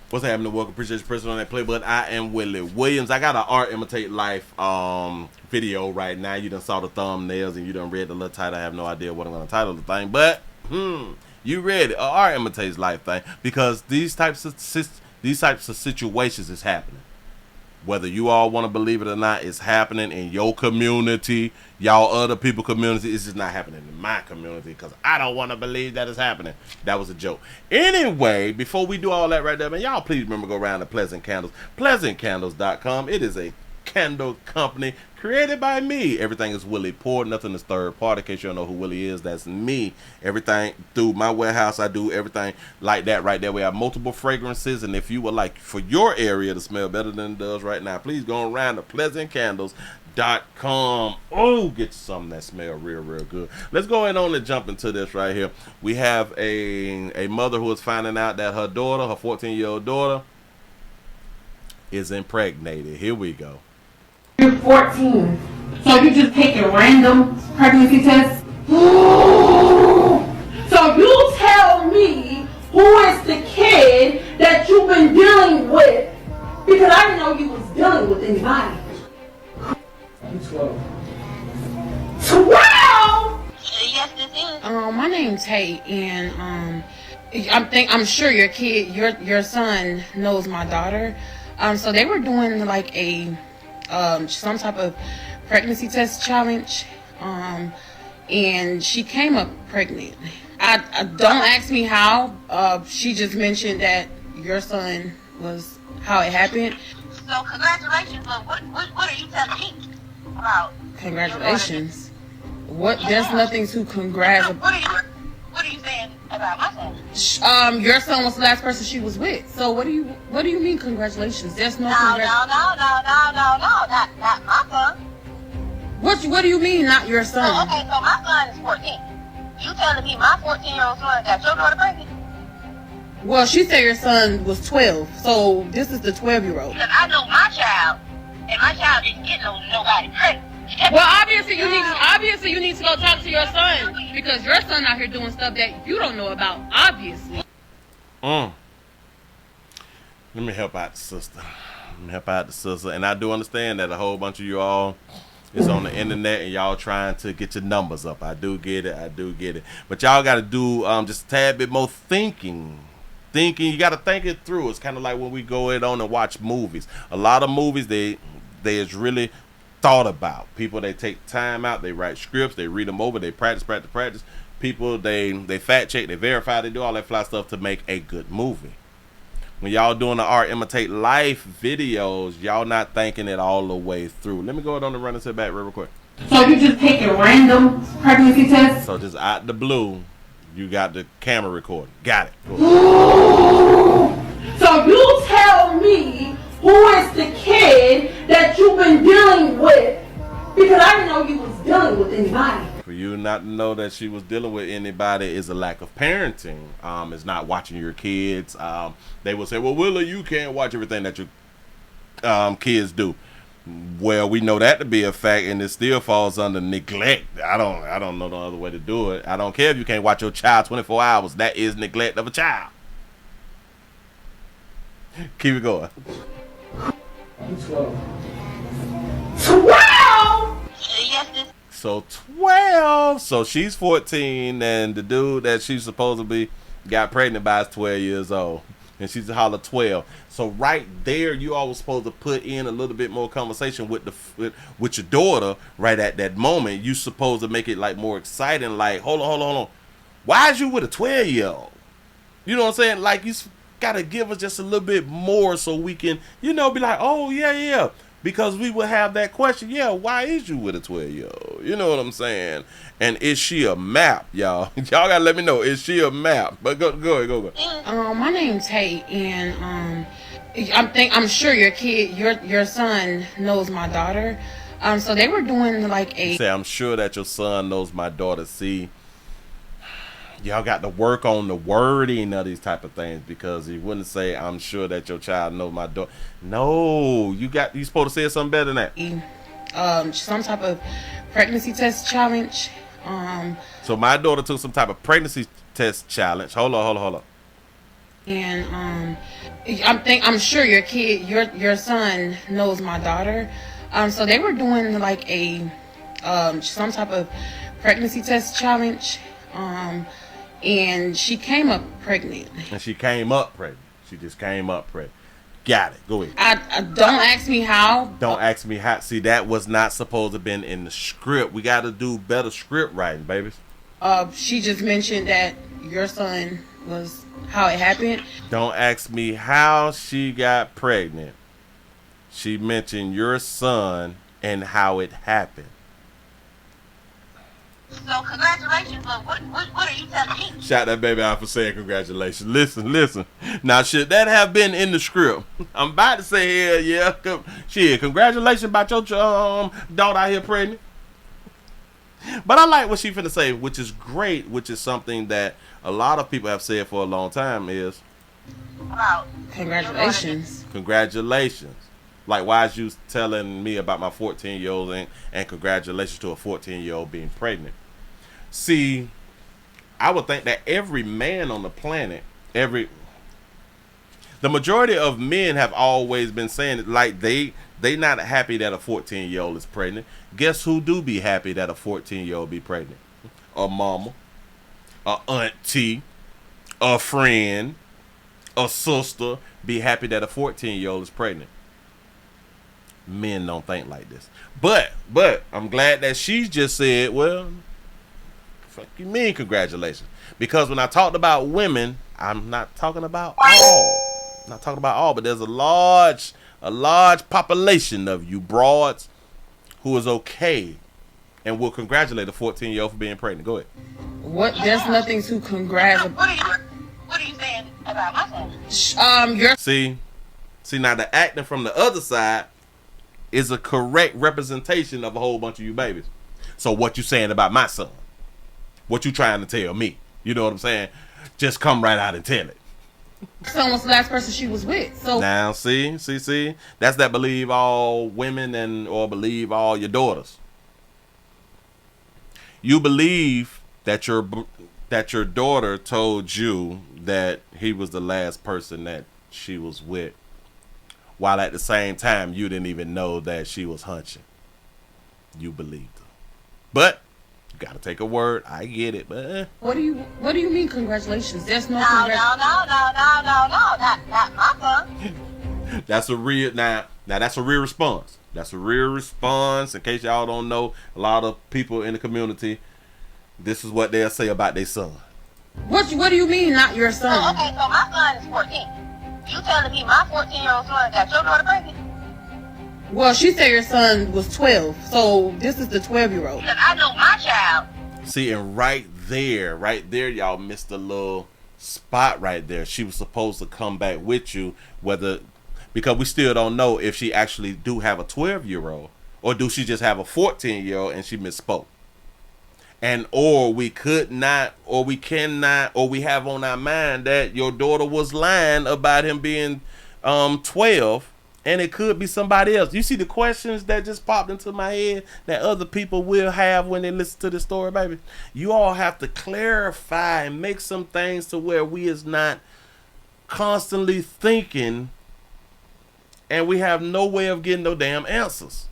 What's happening? Welcome. Appreciate you pressing on that play button. I am Willie Williams. I got an Art Imitate Life video right now. You done saw the thumbnails and you done read the little title. I have no idea what I'm gonna title the thing, but you read it. Art Imitates Life thing, because these types of situations is happening. Whether you all want to believe it or not, it's happening in your community, y'all other people community. It's just not happening in my community because I don't want to believe that it's happening. That was a joke. Anyway, before we do all that right there, man, y'all please remember to go around to Pleasant Candles, pleasantcandles.com. It is a candle company created by me. Everything is Willie poured, nothing is third party. In case you don't know who Willie is, that's me. Everything through my warehouse, I do everything like that right there. We have multiple fragrances, and if you would like for your area to smell better than it does right now, please go around to pleasantcandles.com. Oh, get you something that smell real good. Let's go ahead on and jump into this right here. We have a mother who is finding out that her daughter, her 14-year-old daughter, is impregnated. Here we go. You're 14, so you just taking random pregnancy tests? So you tell me who is the kid that you've been dealing with, because I didn't know you was dealing with anybody. I'm 12. 12? Yes, this is. My name's Tate, and I'm sure your son knows my daughter. So they were doing like a some type of pregnancy test challenge, and she came up pregnant. I don't ask me how. She just mentioned that your son was how it happened. So congratulations, but what are you telling me about? Congratulations. What? There's nothing to congratulate. What are you saying about my son? Your son was the last person she was with. So what do you mean congratulations? There's no No, not my son. What do you mean not your son? Oh, okay, so my son is 14. You telling me my 14-year-old son got your daughter pregnant? Well, she said your son was 12, so this is the 12-year-old. Because I know my child, and my child didn't get nobody pregnant. Well, obviously you need to go talk to your son, because your son out here doing stuff that you don't know about, obviously. Let me help out the sister. And I do understand that a whole bunch of you all is on the internet and y'all trying to get your numbers up. I do get it. But y'all got to do just a tad bit more thinking. You got to think it through. It's kind of like when we go in on and watch movies. A lot of movies, they is really thought about. People, they take time out, they write scripts, they read them over, they practice. People, they fact check, they verify, they do all that fly stuff to make a good movie. When y'all doing the Art Imitate Life videos, y'all not thinking it all the way through. Let me go ahead on and run this back real quick. So you just taking random pregnancy tests? So just out the blue, you got the camera recording. Got it. So you tell me who is the kid that you've been dealing with, because I didn't know you was dealing with anybody. For you not to know that she was dealing with anybody is a lack of parenting. It's not watching your kids. They will say, well, Willie, you can't watch everything that your kids do. Well, we know that to be a fact, and it still falls under neglect. I don't know no other way to do it. I don't care if you can't watch your child 24 hours. That is neglect of a child. Keep it going. I'm 12. 12? Yes, this. So 12. So she's 14, and the dude that she's supposed to be got pregnant by is 12 years old, and she's a holler 12. So right there, you always supposed to put in a little bit more conversation with your daughter right at that moment. You supposed to make it like more exciting. Like, hold on. Why is you with a 12-year-old? You know what I'm saying? Like, you gotta give us just a little bit more so we can, be like, oh yeah. Because we will have that question, why is you with a 12-year-old? You know what I'm saying? And is she a map, y'all? Y'all gotta let me know, is she a map? But go ahead. My name's Tate, and I'm sure your son knows my daughter. So they were doing like a. Say, I'm sure that your son knows my daughter. See, y'all got to work on the wording of these type of things, because you wouldn't say, I'm sure that your child knows my daughter. No, you supposed to say something better than that. Some type of pregnancy test challenge. So my daughter took some type of pregnancy test challenge. Hold on. And I'm sure your son knows my daughter. So they were doing like a some type of pregnancy test challenge. And she came up pregnant. And she came up pregnant. She just came up pregnant. Got it. Go ahead. I don't ask me how. Don't ask me how. See, that was not supposed to have been in the script. We got to do better script writing, babies. She just mentioned that your son was how it happened. Don't ask me how she got pregnant. She mentioned your son and how it happened. So congratulations, but what are you telling me? Shout that baby out for saying congratulations. Listen. Now, should that have been in the script? I'm about to say, hell yeah. Shit, congratulations about your daughter out here pregnant. But I like what she finna say, which is great, which is something that a lot of people have said for a long time is, Wow. Congratulations. Congratulations. Like, why is you telling me about my 14-year-old and congratulations to a 14-year-old being pregnant? See, I would think that every man on the planet, the majority of men have always been saying it, like they not happy that a 14-year-old is pregnant. Guess who do be happy that a 14-year-old be pregnant? A mama, a auntie, a friend, a sister be happy that a 14-year-old is pregnant. Men don't think like this. But I'm glad that she just said, well, fuck you mean congratulations. Because when I talked about women, I'm not talking about all. I'm not talking about all, but there's a large population of you broads who is okay and will congratulate a 14-year-old for being pregnant. Go ahead. What? There's nothing to congratulate. What are you saying about my son? Your See now the acting from the other side is a correct representation of a whole bunch of you babies. So what you saying about my son? What you trying to tell me? You know what I'm saying? Just come right out and tell it. son was the last person she was with. So Now see, that's that believe all women or believe all your daughters. You believe that your daughter told you that he was the last person that she was with, while at the same time you didn't even know that she was hunching. You believed her, but you gotta take a word. I get it, but what do you mean congratulations? There's no No, not my son. that's a real now that's a real response. That's a real response. In case y'all don't know, a lot of people in the community, this is what they'll say about their son. What do you mean not your son? Oh, okay, so my son is 14. You telling me my 14-year-old son got your daughter pregnant? Well, she said your son was 12, so this is the 12-year-old. Because I know my child. See, and right there, y'all missed a little spot right there. She was supposed to come back with you, because we still don't know if she actually do have a 12-year-old or do she just have a 14-year-old and she misspoke. And or we could not, or we cannot, or we have on our mind that your daughter was lying about him being 12, and it could be somebody else. You see the questions that just popped into my head that other people will have when they listen to this story, baby. You all have to clarify and make some things to where we is not constantly thinking and we have no way of getting no damn answers.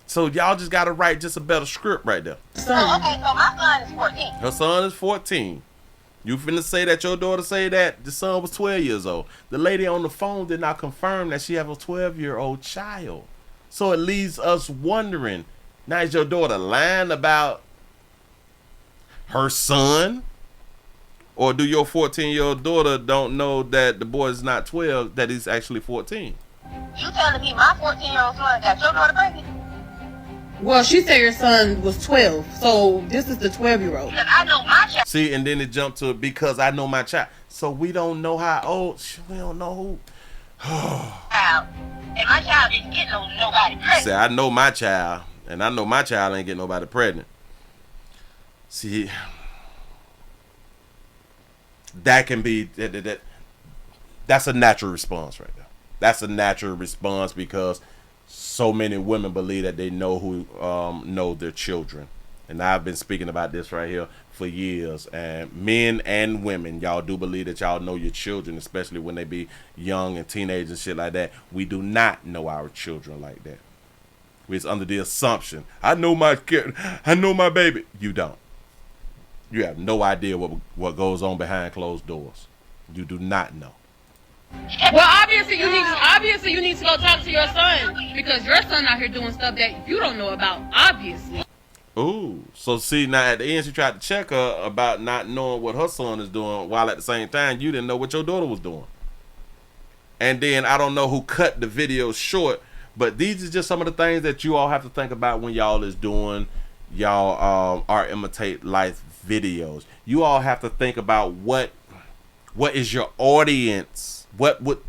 So y'all just gotta write just a better script right there. Oh, okay, so my son is 14. Her son is 14. You finna say that your daughter say that the son was 12 years old. The lady on the phone did not confirm that she have a 12-year-old child. So it leaves us wondering, now is your daughter lying about her son? Or do your 14-year-old daughter don't know that the boy is not 12, that he's actually 14? You telling me my 14-year-old son got your daughter pregnant? Well, she said your son was 12, so this is the 12-year-old. Because I know my child. See, and then it jumped to because I know my child. So we don't know how old. We don't know who. And my child didn't get nobody pregnant. See, I know my child, and I know my child ain't getting nobody pregnant. See, that can be that's a natural response right there. That's a natural response because so many women believe that they know who know their children, And I've been speaking about this right here for years. And men and women, y'all do believe that y'all know your children, especially when they be young and teenagers and shit like that. We do not know our children like that. We're under the assumption, I know my kid, I know my baby. You don't. You have no idea what goes on behind closed doors. You do not know. Well, obviously you need to go talk to your son, because your son out here doing stuff that you don't know about, obviously. Ooh, so see, now at the end she tried to check her about not knowing what her son is doing, while at the same time you didn't know what your daughter was doing. And then I don't know who cut the video short, but these are just some of the things that you all have to think about when y'all is doing y'all art imitate life videos. You all have to think about what is your audience, what's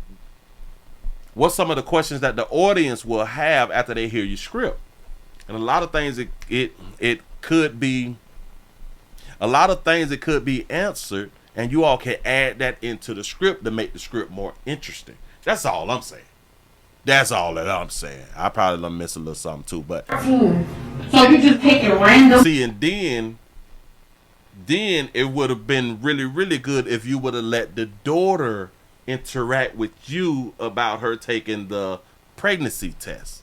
some of the questions that the audience will have after they hear your script. And a lot of things it could be answered, and you all can add that into the script to make the script more interesting. That's all I'm saying. That's all that I'm saying. I probably done miss a little something too, but so you just take it random. See, and then it would have been really, really good if you would have let the daughter interact with you about her taking the pregnancy test.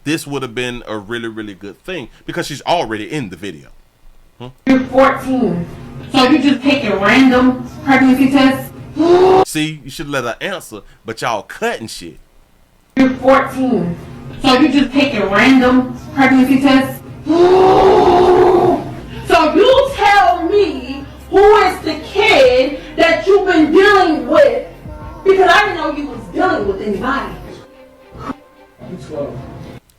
This would have been a really, really good thing, because she's already in the video. You're 14, so you just take a random pregnancy test. See, you should let her answer, but y'all cutting shit. You're 14, so you just take a random pregnancy test. So you tell me who is the kid that you've been dealing with, because I didn't know you was dealing with anybody. You 12.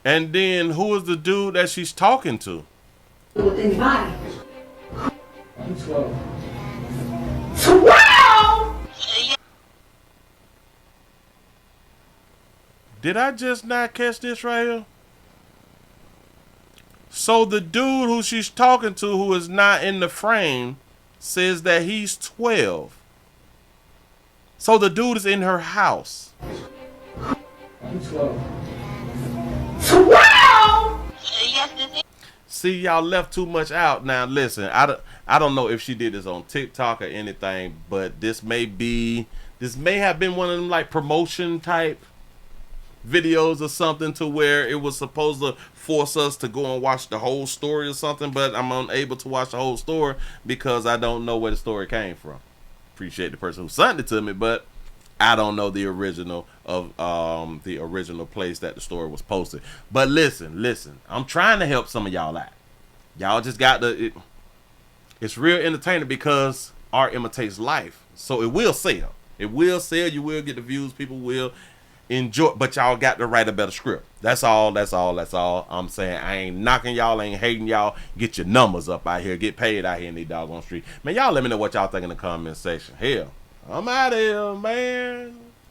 And then who is the dude that she's talking to? With anybody. You 12. 12? Did I just not catch this right here? So the dude who she's talking to, who is not in the frame, says that he's 12. So the dude is in her house. You 12. 12? Yes, this is. See, y'all left too much out. Now listen, I don't know if she did this on TikTok or anything, but this may have been one of them like promotion type videos or something, to where it was supposed to force us to go and watch the whole story or something, but I'm unable to watch the whole story because I don't know where the story came from. Appreciate the person who sent it to me, but I don't know the original of the original place that the story was posted. But listen, I'm trying to help some of y'all out. Y'all just got it's real entertaining, because art imitates life, so it will sell. It will sell. You will get the views. People will enjoy, but y'all got to write a better script. That's all I'm saying. I ain't knocking y'all, ain't hating y'all. Get your numbers up out here, get paid out here in these doggone streets. Man, y'all let me know what y'all think in the comment section. Hell, I'm out of here, man.